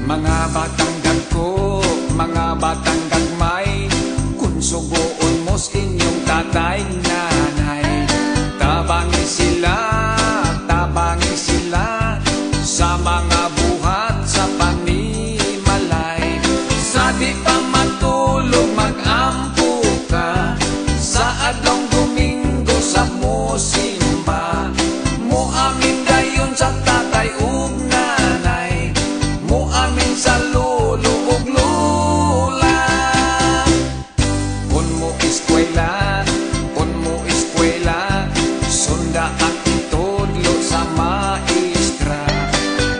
Mga batang dagko, mga batang gagmay, kung subuon mo sa inyong tatay nanay, tabangi sila sa mga buhat sa panimalay. Sa di pa matulog mag-ampo ka, sa adlong Domingo sa musimba, mo amin dayon sa tatay ug nanay, mo amin sa lolo ug lola. Kun mo eskwela, sunda ang itudlo sa maestra.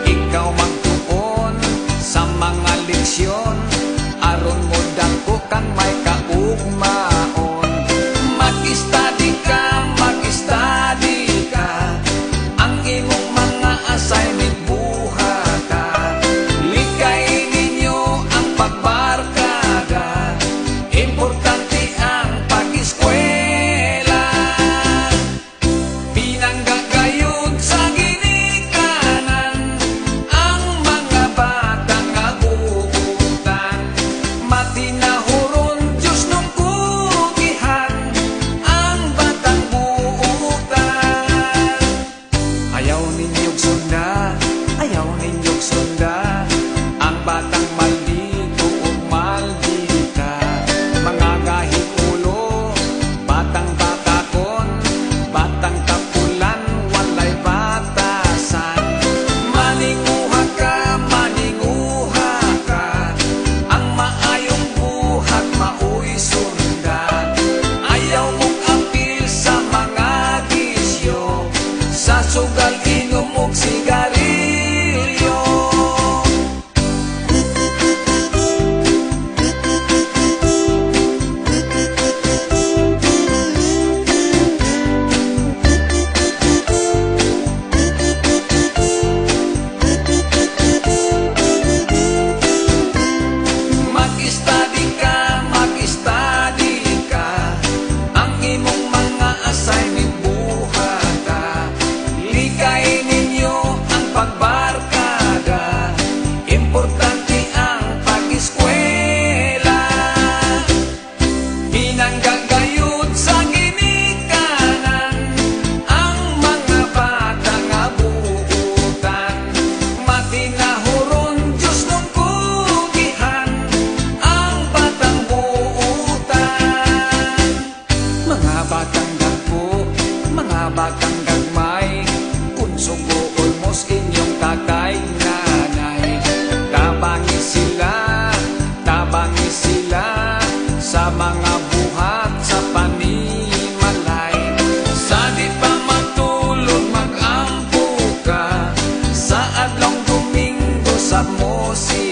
Ikaw magtuon sa mga leksyon, aron mo dako kang may kaugmaon. Mag-study ka, ang imong mga assignment buhata. Likay ninyo ang pagbarkada, importante ang pag-eskwela. Pinanggagayod sa ginikanan ang mga batang abuutan, matinahuron Diyos nung kugihan ang batang buutan. Ayaw ninyong sunda ang batang maldito o maldita. Mga gahig ulo, batang batakon, batang kapulan, walay batasan. Maninguha ka, ang maayong buhat mauy sunda. Ayaw mong apil sa mga bisyo, sa sugal inom ug sigarilyo. Mag-study ka, ang imong mga assignment buhata. Likay ninyo ang pagbarkada, importante ang pag-eskwela. Pinanggagayod sa ginikanan ang mga batang abuutan, matinahuron Diyos nung kugihan ang batang buutan. Mga batang dagko, mga batang gagmay, kung subuon mo sa inyong tatay nanay, tabangi sila sa mga buhat sa panimalay. Sa di pa matulog mag-ampo ka, sa adlong Domingo sa musimba,